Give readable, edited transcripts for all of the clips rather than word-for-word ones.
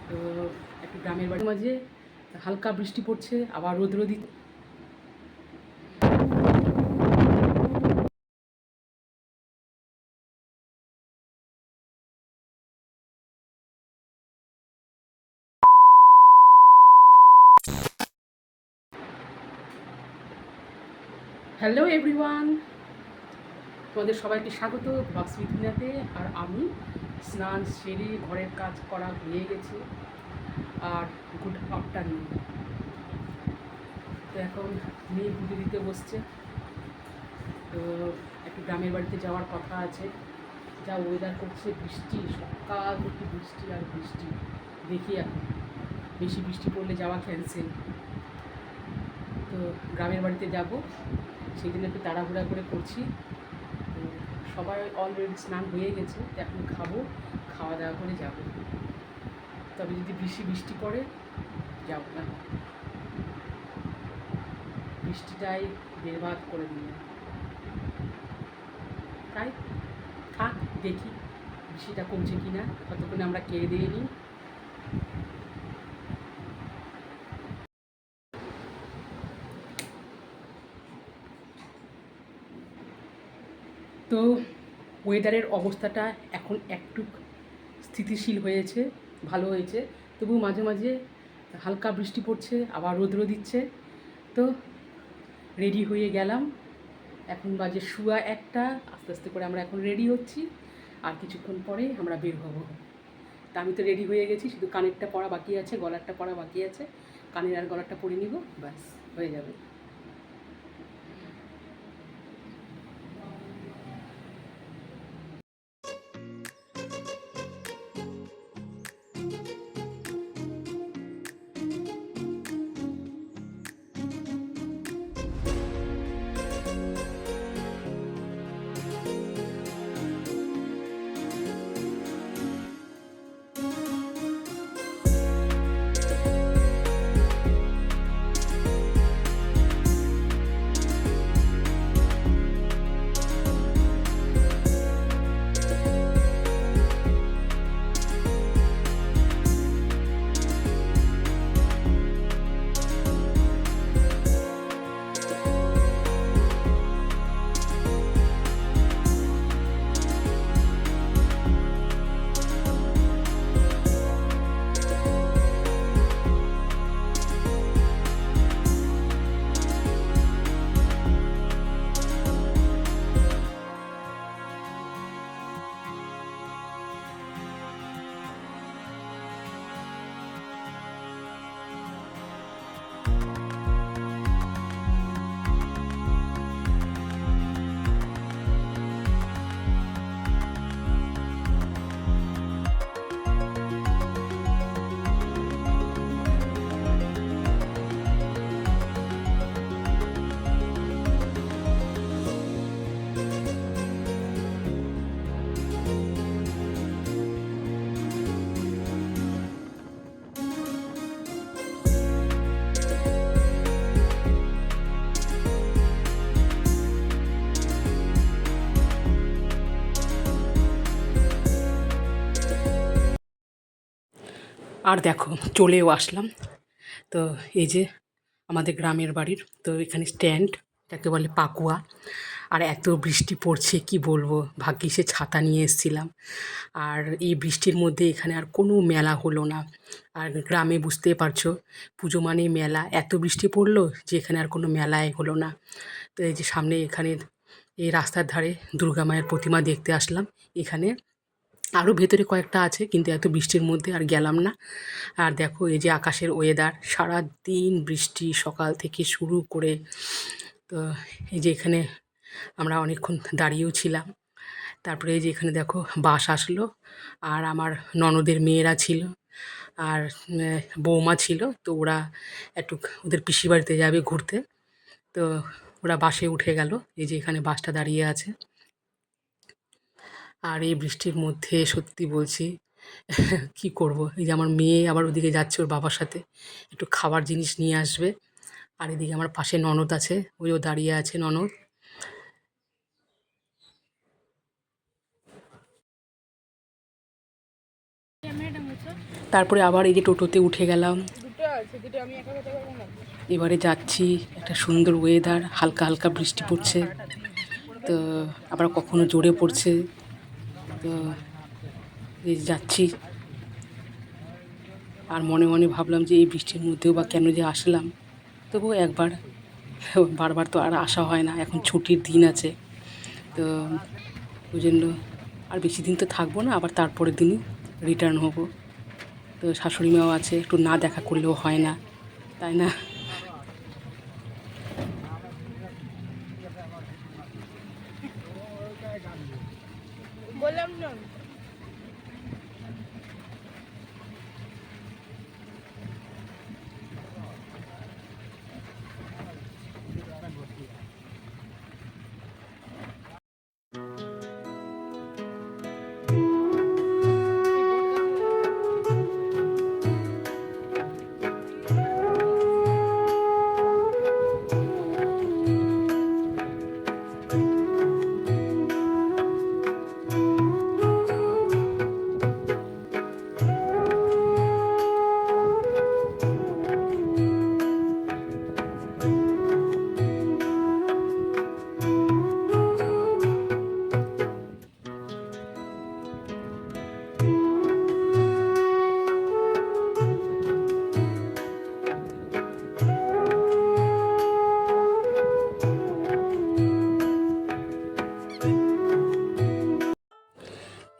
তো একটু গ্রামের বাড়ির মাঝে হালকা বৃষ্টি পড়ছে, আবার রোদ রোদি। হ্যালো এভরিওয়ান, তোমাদের সবাইকে স্বাগত ব্লগস উইথ মিনাতে। আর আমি স্নান সেরে ঘরের কাজ করা হয়ে গেছে। আর গুড আফটারনুন। তো এখন মেয়ে পুজো দিতে বসছে। তো একটু গ্রামের বাড়িতে যাওয়ার কথা আছে। যা ওয়েদার করছে, বৃষ্টি সকাল থেকে বৃষ্টি আর বৃষ্টি। দেখি এখন বেশি বৃষ্টি পড়লে যাওয়া ক্যান্সেল। তো গ্রামের বাড়িতে যাব, সেই জন্য একটু তাড়াহুড়া করে করছি। তো সবাই অলরেডি স্নান হয়ে গেছে, তো এখন খাবো, খাওয়া দাওয়া করে যাব। তবে যদি বেশি বৃষ্টি পড়ে যাব না, বৃষ্টিটাই বেরবাদ করে দিল। তাই থাক, দেখি বৃষ্টিটা কমছে কি না, ততক্ষণে আমরা খেয়ে দিয়ে নিই। তো ওয়েদারের অবস্থাটা এখন একটু স্থিতিশীল হয়েছে, ভালো হয়েছে। তবু মাঝে মাঝে হালকা বৃষ্টি পড়ছে, আবার রৌদ্র দিচ্ছে। তো রেডি হয়ে গেলাম। এখন বাজে শুয়া একটা। আস্তে আস্তে করে আমরা এখন রেডি হচ্ছি, আর কিছুক্ষণ পরে আমরা বের হব। তা আমি তো রেডি হয়ে গেছি, শুধু কানেরটা পরা বাকি আছে, গলারটা পরা বাকি আছে। কানের আর গলারটা পরে নিব, ব্যাস হয়ে যাবে। আর দেখো চলেও আসলাম। তো এই যে আমাদের গ্রামের বাড়ির, তো এখানে স্ট্যান্ড, যাকে বলে পাকুয়া। আর এত বৃষ্টি পড়ছে কি বলবো, ভাগ্যিসে ছাতা নিয়ে এসেছিলাম। আর এই বৃষ্টির মধ্যে এখানে আর কোনো মেলা হলো না। আর গ্রামে বুঝতে পারছো, পুজো মানে মেলা। এত বৃষ্টি পড়লো যে এখানে আর কোনো মেলাই হলো না। তো এই যে সামনে এখানে এই রাস্তার ধারে দুর্গা মায়ের প্রতিমা দেখতে আসলাম। এখানে আরও ভেতরে কয়েকটা আছে, কিন্তু এত বৃষ্টির মধ্যে আর গেলাম না। আর দেখো এই যে আকাশের ওয়েদার, সারা দিন বৃষ্টি সকাল থেকে শুরু করে। তো এই যে এখানে আমরা অনেকক্ষণ দাঁড়িয়েও ছিলাম। তারপরে এই যে এখানে দেখো বাস আসলো, আর আমার ননদের মেয়েরা ছিল, আর বৌমা ছিল। তো ওরা একটু ওদের পিসির বাড়িতে যাবে ঘুরতে। তো ওরা বাসে উঠে গেল। এই যে এখানে বাসটা দাঁড়িয়ে আছে। আর এই বৃষ্টির মধ্যে সত্যি বলছি কি করব। এই যে আমার মেয়ে আবার ওদিকে যাচ্ছে ওর বাবার সাথে, একটু খাবার জিনিস নিয়ে আসবে। আর এদিকে আমার পাশে ননদ আছে, ওইও দাঁড়িয়ে আছে ননদ। তারপরে আবার এই যে টোটোতে উঠে গেলাম, এবারে যাচ্ছি। একটা সুন্দর ওয়েদার, হালকা হালকা বৃষ্টি পড়ছে, তো আবার কখনো জোরে পড়ছে, তো এই যাচ্ছি। আর মনে মনে ভাবলাম যে এই বৃষ্টির মধ্যেও বা কেন যে আসলাম, তবুও একবার, বারবার তো আর আসা হয় না, এখন ছুটির দিন আছে, তো ওই জন্য আর বেশি দিন তো থাকবো না, আবার তারপরের দিনই রিটার্ন হব। তো শাশুড়ি মাও আছে, একটু না দেখা করলেও হয় না, তাই না? বললাম না।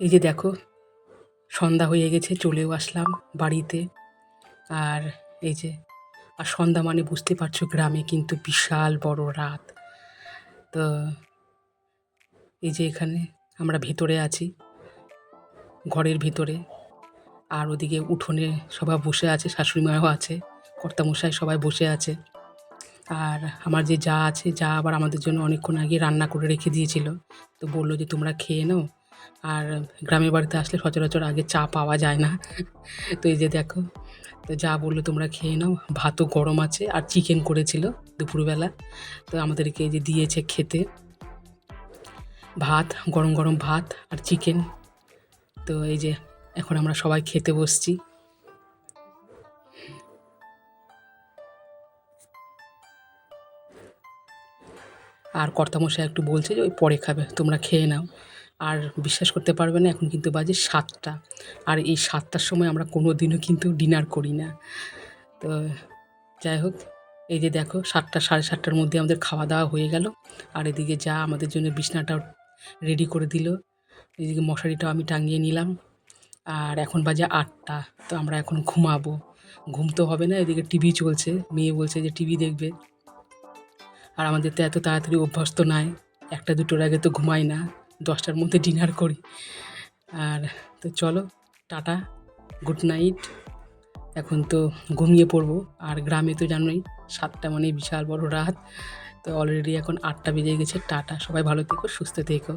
এই যে দেখো, সন্ধ্যা হয়ে গেছে, চলেও আসলাম বাড়িতে। আর এই যে, আর সন্ধ্যা মানে বুঝতে পারছো, গ্রামে কিন্তু বিশাল বড় রাত। তো এই যে এখানে আমরা ভেতরে আছি, ঘরের ভিতরে, আর ওদিকে উঠোনে সবাই বসে আছে, শাশুড়ি মাও আছে, কর্তামশাই সবাই বসে আছে। আর আমার যে জা আছে, জা আবার আমাদের জন্য অনেকক্ষণ আগে রান্না করে রেখে দিয়েছিল, তো বললো যে তোমরা খেয়ে নাও। আর গ্রামের বাড়িতে আসলে সচরাচর আগে চা পাওয়া যায় না, তো এই যে দেখো, তো যা বললো তোমরা খেয়ে নাও, ভাতও গরম আছে, আর চিকেন করেছিল দুপুরবেলা, তো আমাদেরকে এই যে দিয়েছে খেতে, ভাত, গরম গরম ভাত আর চিকেন। তো এই যে এখন আমরা সবাই খেতে বসছি। আর কর্তামশাই একটু বলছে যে ওই পরে খাবে, তোমরা খেয়ে নাও। আর বিশ্বাস করতে পারবে না, এখন কিন্তু বাজে 7টা, আর এই 7টার সময় আমরা কোনো দিনও কিন্তু ডিনার করি না। তো যাই হোক, এই যে দেখো, 7টা, সাড়ে 7টার মধ্যে আমাদের খাওয়া দাওয়া হয়ে গেল। আর এদিকে যা আমাদের জন্য বিছনাটাও রেডি করে দিল, এদিকে মশারিটাও আমি টাঙিয়ে নিলাম। আর এখন বাজে 8টা, তো আমরা এখন ঘুমাবো। ঘুম তো হবে না, এদিকে টিভি চলছে, মেয়ে বলছে যে টিভি দেখবে। আর আমাদের তো এত তাড়াতাড়ি অভ্যাস তো নাই, 1টা 2টোর আগে তো ঘুমাই না, 10টার মধ্যে ডিনার করি। আর তো চলো, টাটা, গুড নাইট। এখন তো ঘুমিয়ে পড়বো। আর গ্রামে তো জানোই, 7টা মানে বিশাল বড় রাত, তো অলরেডি এখন 8টা বেজে গেছে। টাটা, সবাই ভালো থেকো, সুস্থ থেকো।